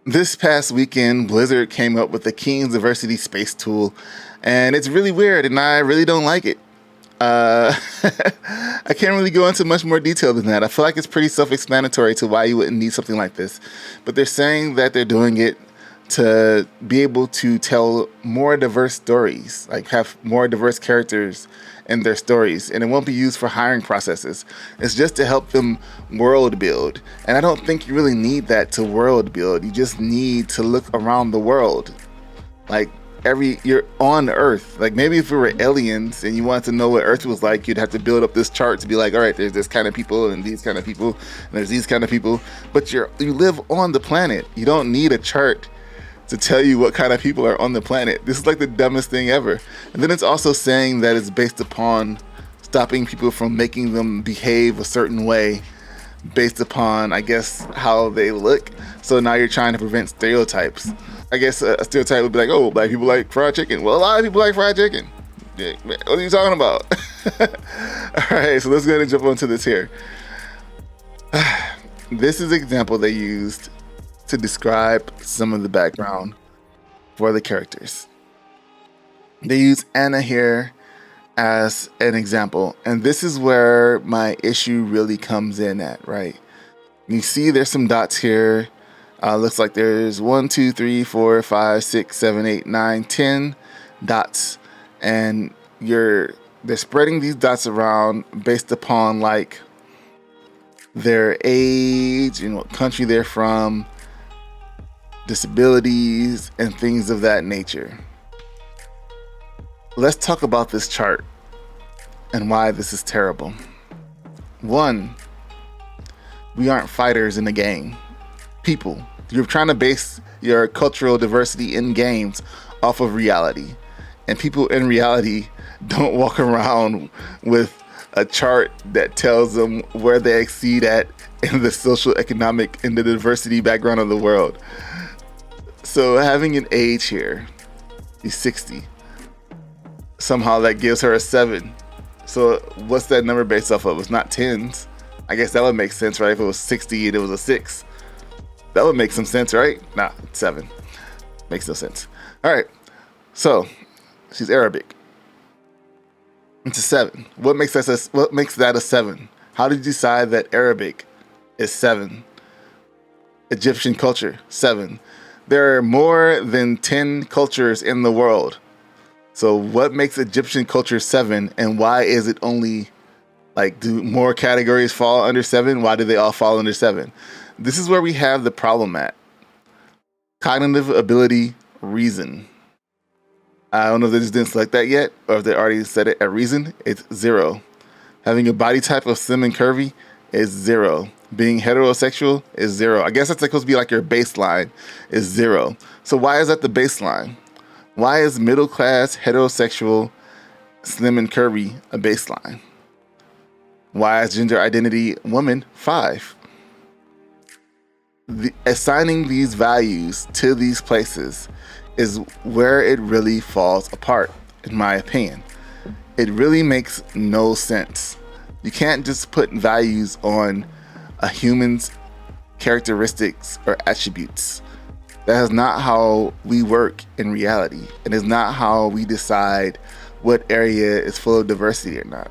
This past weekend, Blizzard came up with the King's Diversity Space Tool, and it's really weird, and I really don't like it. Uh, I can't really go into much more detail than that. I feel like it's pretty self-explanatory to why you wouldn't need something like this. But they're saying that they're doing it to be able to tell more diverse stories, like have more diverse characters in their stories, and it won't be used for hiring processes. It's just to help them world build. And I don't think you really need that to world build. You just need to look around the world. Like you're on Earth. Like maybe if we were aliens and you wanted to know what Earth was like, you'd have to build up this chart to be like, all right, there's this kind of people and these kind of people and there's these kind of people. But you live on the planet. You don't need a chart to tell you what kind of people are on the planet. This is like the dumbest thing ever. And then it's also saying that it's based upon stopping people from making them behave a certain way based upon, I guess, how they look. So now you're trying to prevent stereotypes. I guess a stereotype would be like, oh, black people like fried chicken. Well, a lot of people like fried chicken. Yeah, what are you talking about? All right, so let's go ahead and jump onto this here. This is an example they used to describe some of the background for the characters. They use Anna here as an example, and this is where my issue really comes in at, right? You see there's some dots here. Looks like there's 1, 2, 3, 4, 5, 6, 7, 8, 9, 10 dots, and they're spreading these dots around based upon like their age and what country they're from, disabilities, and things of that nature. Let's talk about this chart and why this is terrible. One, we aren't fighters in the game. People, you're trying to base your cultural diversity in games off of reality. And people in reality don't walk around with a chart that tells them where they exceed at in the social, economic, and the diversity background of the world. So having an age here, he's 60. Somehow that gives her a 7. So what's that number based off of? It's not tens. I guess that would make sense, right? If it was 60 and it was a 6. That would make some sense, right? Nah, 7. Makes no sense. All right. So she's Arabic. It's a 7. What makes that a 7? How did you decide that Arabic is 7? Egyptian culture, 7. There are more than 10 cultures in the world. So what makes Egyptian culture 7, and why is it only, like, do more categories fall under 7? Why do they all fall under 7? This is where we have the problem at. Cognitive ability, reason. I don't know if they just didn't select that yet, or if they already said it at reason. It's 0. Having a body type of slim and curvy is 0. Being heterosexual is 0. I guess that's supposed to be like your baseline is 0. So why is that the baseline? Why is middle class, heterosexual, slim and curvy a baseline? Why is gender identity woman 5? Assigning these values to these places is where it really falls apart, in my opinion. It really makes no sense. You can't just put values on a human's characteristics or attributes. That is not how we work in reality. It is not how we decide what area is full of diversity or not.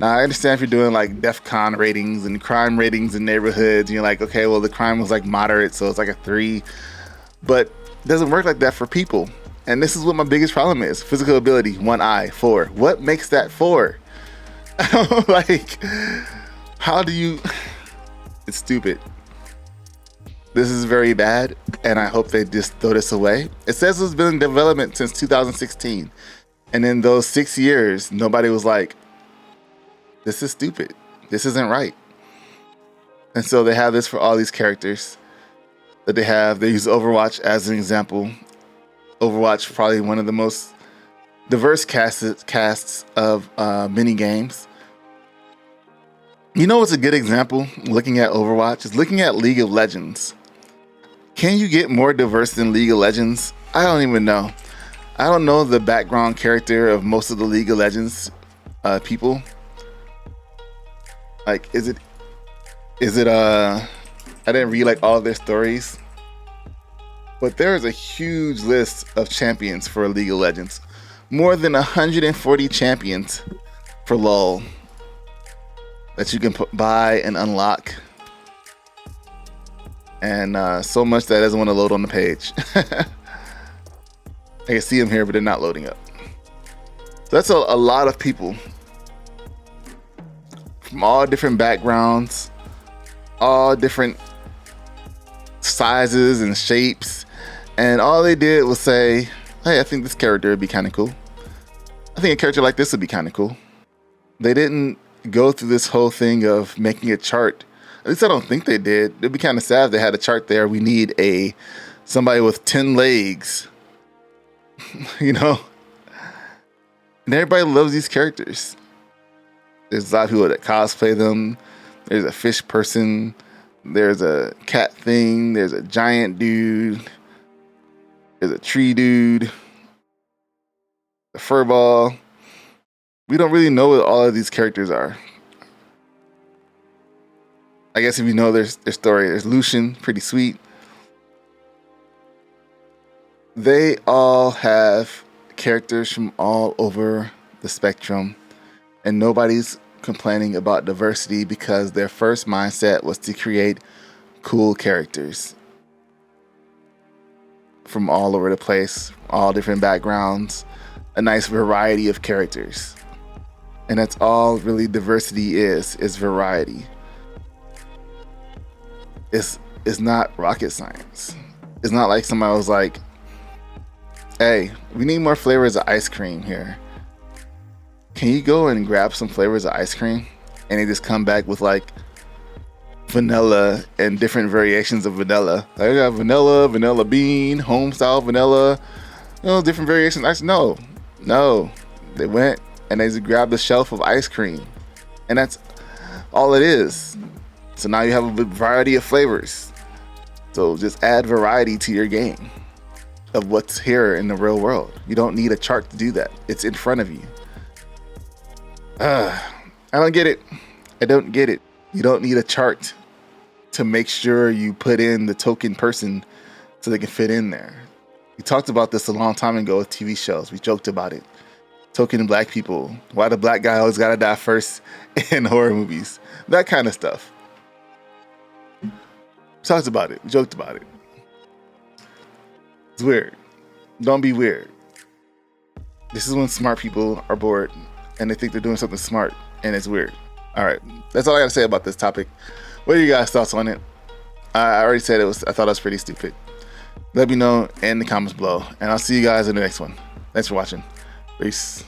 Now, I understand if you're doing like DEF-CON ratings and crime ratings in neighborhoods, and you're like, okay, well, the crime was like moderate, so it's like a 3. But it doesn't work like that for people. And this is what my biggest problem is. Physical ability, 1 eye, 4. What makes that 4? Like, how do you... It's stupid. This is very bad, and I hope they just throw this away. It says it's been in development since 2016. And in those 6 years, nobody was like, this is stupid. This isn't right. And so they have this for all these characters that they have. They use Overwatch as an example. Overwatch, probably one of the most diverse casts of mini games. You know what's a good example looking at Overwatch is looking at League of Legends. Can you get more diverse than League of Legends? I don't even know. I don't know the background character of most of the League of Legends people. Like, is it I didn't read like all of their stories. But there is a huge list of champions for League of Legends. More than 140 champions for LoL that you can buy and unlock. And so much that it doesn't want to load on the page. I can see them here, but they're not loading up. So that's a lot of people from all different backgrounds, all different sizes and shapes. And all they did was say, hey, I think this character would be kind of cool. I think a character like this would be kind of cool. They didn't go through this whole thing of making a chart. At least I don't think they did. It'd be kind of sad if they had a chart there. We need somebody with 10 legs, you know? And everybody loves these characters. There's a lot of people that cosplay them. There's a fish person. There's a cat thing. There's a giant dude. There's a tree dude. A furball. We don't really know what all of these characters are. I guess if you know their story, there's Lucian, pretty sweet. They all have characters from all over the spectrum, and nobody's complaining about diversity because their first mindset was to create cool characters from all over the place, all different backgrounds, a nice variety of characters. And that's all really diversity is variety. It's not rocket science. It's not like somebody was like, hey, we need more flavors of ice cream here. Can you go and grab some flavors of ice cream? And they just come back with like vanilla and different variations of vanilla. Like I got vanilla, vanilla bean, home style vanilla, different variations. No. They went and they just grabbed a shelf of ice cream. And that's all it is. So now you have a variety of flavors. So just add variety to your game of what's here in the real world. You don't need a chart to do that. It's in front of you. I don't get it. I don't get it. You don't need a chart to make sure you put in the token person so they can fit in there. We talked about this a long time ago with TV shows. We joked about it. Token black people. Why the black guy always gotta die first in horror movies. That kind of stuff. We talked about it. We joked about it. It's weird. Don't be weird. This is when smart people are bored and they think they're doing something smart and it's weird. All right. That's all I got to say about this topic. What are you guys' thoughts on it? I already said I thought it was pretty stupid. Let me know in the comments below and I'll see you guys in the next one. Thanks for watching. Peace.